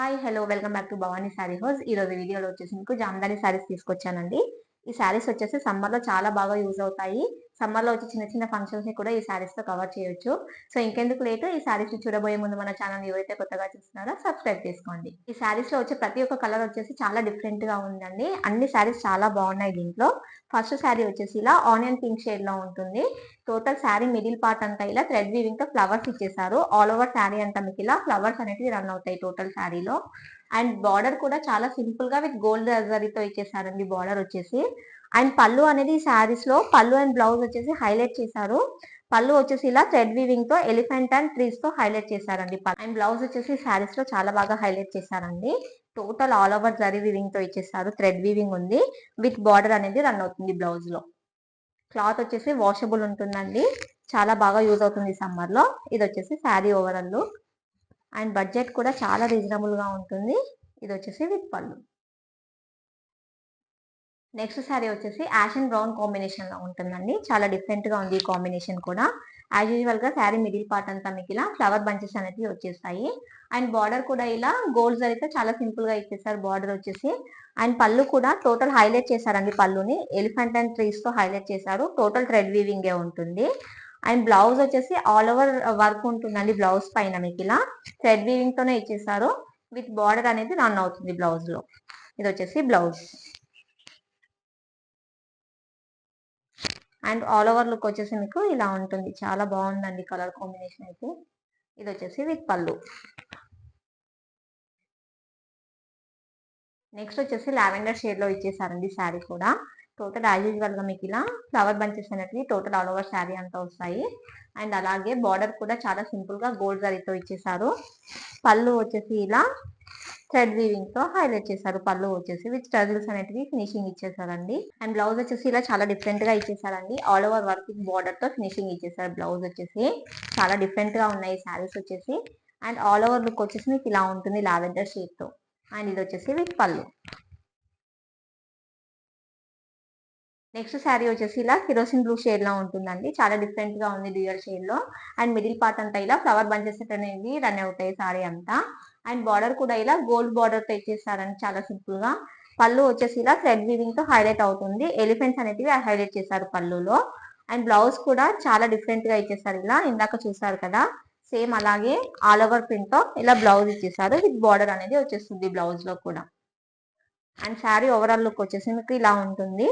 Hi hello welcome back to Bhavani sari house. ఈ రోజు వీడియోలో వచ్చేసి మీకు జామదాని శారీస్ తీసుకొచ్చానండి. ఈ శారీస్ వచ్చేసి సమ్మర్ లో చాలా బాగా యూజ్ అవుతాయి. సమ్మర్ లో వచ్చి చిన్న చిన్న ఫంక్షన్స్ ని కూడా ఈ శారీస్ తో కవర్ చేయొచ్చు. సో ఇంకెందుకు లేటు, ఈ శారీస్ ని చూడబోయే ముందు మన ఛానల్ ఎవరైతే కొత్తగా చూస్తున్నారో సబ్స్క్రైబ్ చేసుకోండి. ఈ శారీస్ లో వచ్చే ప్రతి ఒక్క కలర్ వచ్చేసి చాలా డిఫరెంట్ గా ఉందండి. అన్ని శారీస్ చాలా బాగున్నాయి. దీంట్లో ఫస్ట్ శారీ వచ్చేసి ఇలా ఆనియన్ పింక్ షేడ్ లో ఉంటుంది. టోటల్ శారీ మిడిల్ పార్ట్ అంతా ఇలా థ్రెడ్ వీవింగ్ తో ఫ్లవర్స్ ఇచ్చేసారు. ఆల్ ఓవర్ శారీ అంతా మీకు ఇలా ఫ్లవర్స్ అనేవి రన్ అవుతాయి టోటల్ శారీలో. అండ్ బార్డర్ కూడా చాలా సింపుల్ గా విత్ గోల్డ్ జరీతో ఇచ్చేసారండి బార్డర్ వచ్చేసి. అండ్ పళ్ళు అనేది శారీస్ లో పళ్ళు అండ్ బ్లౌజ్ వచ్చేసి హైలైట్ చేశారు. పళ్ళు వచ్చేసి ఇలా థ్రెడ్ వీవింగ్ తో ఎలిఫెంట్ అండ్ ట్రీస్ తో హైలైట్ చేశారండి. అండ్ బ్లౌజ్ వచ్చేసి శారీస్ లో చాలా బాగా హైలైట్ చేశారండి. Total all over zari weaving తో ఇచ్చేసారు. థ్రెడ్ వీవింగ్ ఉంది విత్ బార్డర్ అనేది రన్ అవుతుంది బ్లౌజ్ లో. క్లాత్ వచ్చేసి వాషబుల్ ఉంటుందండి. చాలా బాగా యూజ్ అవుతుంది సమ్మర్ లో. ఇది వచ్చేసి sari overall look. And budget కూడా చాలా రీజనబుల్ గా ఉంటుంది. ఇది వచ్చేసి విత్ పళ్ళు. నెక్స్ట్ శారీ వచ్చేసి యాష్ అండ్ బ్రౌన్ కాంబినేషన్ లో ఉంటుందండి. చాలా డిఫరెంట్ గా ఉంది ఈ కాంబినేషన్ కూడా. యాజ్ యూజువల్ గా శారీ మిడిల్ పార్ట్ అంతా మీకు ఇలా ఫ్లవర్ బంచెస్ అనేవి వచ్చేస్తాయి. అండ్ బార్డర్ కూడా ఇలా గోల్డ్ జరీతో చాలా సింపుల్ గా ఇచ్చేసారు బార్డర్ వచ్చేసి. అండ్ పళ్ళు కూడా టోటల్ హైలైట్ చేశారండి. పళ్ళుని ఎలిఫెంట్ అండ్ ట్రీస్ తో హైలైట్ చేశారు. టోటల్ థ్రెడ్ వీవింగ్ ఏ ఉంటుంది. అండ్ బ్లౌజ్ వచ్చేసి ఆల్ ఓవర్ వర్క్ ఉంటుందండి. బ్లౌజ్ పైన మీకు ఇలా థ్రెడ్ వీవింగ్ తోనే ఇచ్చేసారు. విత్ బార్డర్ అనేది రన్ అవుతుంది బ్లౌజ్ లో. ఇది వచ్చేసి blouse. And all over look వచ్చేసి మీకు ఇలా ఉంటుంది. చాలా బాగుందండి కలర్ కాంబినేషన్ అయితే. ఇది వచ్చేసి విత్ పళ్ళు. నెక్స్ట్ వచ్చేసి లావెండర్ షేడ్ లో ఇచ్చేసారండి శారీ కూడా. టోటల్ యాజ్ యూజువల్ గా మీకు ఇలా ఫ్లవర్ బంచెస్ అనేవి టోటల్ ఆల్ ఓవర్ శారీ అంతా వస్తాయి. అండ్ అలాగే బార్డర్ కూడా చాలా సింపుల్ గా గోల్డ్ జరీతో ఇచ్చేసారు. పళ్ళు వచ్చేసి ఇలా థ్రెడ్ వీవింగ్ తో హైలైట్ చేశారు. పళ్ళు వచ్చేసి విత్ స్టర్జిల్స్ అనేటివి ఫినిషింగ్ ఇచ్చేసారండి. అండ్ బ్లౌజ్ వచ్చేసి ఇలా చాలా డిఫరెంట్ గా ఇచ్చేసారండి. ఆల్ ఓవర్ వర్క్ బార్డర్ తో ఫినిషింగ్ ఇచ్చేసారు. బ్లౌజ్ వచ్చేసి చాలా డిఫరెంట్ గా ఉన్నాయి శారీస్ వచ్చేసి. అండ్ ఆల్ ఓవర్ లుక్ వచ్చేసి మీకు ఇలా ఉంటుంది లావెండర్ షేడ్ తో. అండ్ ఇది వచ్చేసి విత్ పళ్ళు. నెక్స్ట్ శారీ వచ్చేసి ఇలా కిరోసిన్ బ్లూ షేడ్ లో ఉంటుందండి. చాలా డిఫరెంట్ గా ఉంది డ్యూయల్ షేడ్ లో. అండ్ మిడిల్ పార్ట్ అంతా ఇలా ఫ్లవర్ బంచెస్ అనేవి రన్ అవుతాయి శారీ అంతా. అండ్ బార్డర్ కూడా ఇలా గోల్డ్ బార్డర్ తో ఇచ్చేసారండి చాలా సింపుల్ గా. పళ్ళు వచ్చేసి ఇలా థ్రెడ్ వీవింగ్ తో హైలైట్ అవుతుంది. ఎలిఫెంట్స్ అనేటివి హైలైట్ చేశారు పళ్ళులో. అండ్ బ్లౌజ్ కూడా చాలా డిఫరెంట్ గా ఇచ్చేసారు. ఇలా ఇందాక చూసారు కదా, సేమ్ అలాగే ఆల్ ఓవర్ ప్రింట్ తో ఇలా బ్లౌజ్ ఇచ్చేసారు. విత్ బార్డర్ అనేది వచ్చేస్తుంది బ్లౌజ్ లో కూడా. అండ్ శారీ ఓవరాల్ లుక్ వచ్చేసి మీకు ఇలా ఉంటుంది.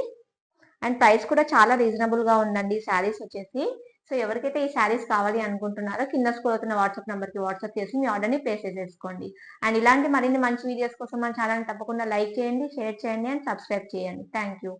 అండ్ ప్రైస్ కూడా చాలా రీజనబుల్ గా ఉందండి ఈ శారీస్ వచ్చేసి. సో ఎవరికైతే ఈ శారీస్ కావాలి అనుకుంటున్నారో కింద స్క్రోల్ అవుతున్న వాట్సాప్ నెంబర్ కి వాట్సాప్ చేసి మీ ఆర్డర్ ని ప్లేస్ చేసేసుకోండి. అండ్ ఇలాంటి మరిన్ని మంచి వీడియోస్ కోసం మన ఛానల్ తప్పకుండా లైక్ చేయండి, షేర్ చేయండి అండ్ సబ్స్క్రైబ్ చేయండి. Thank you.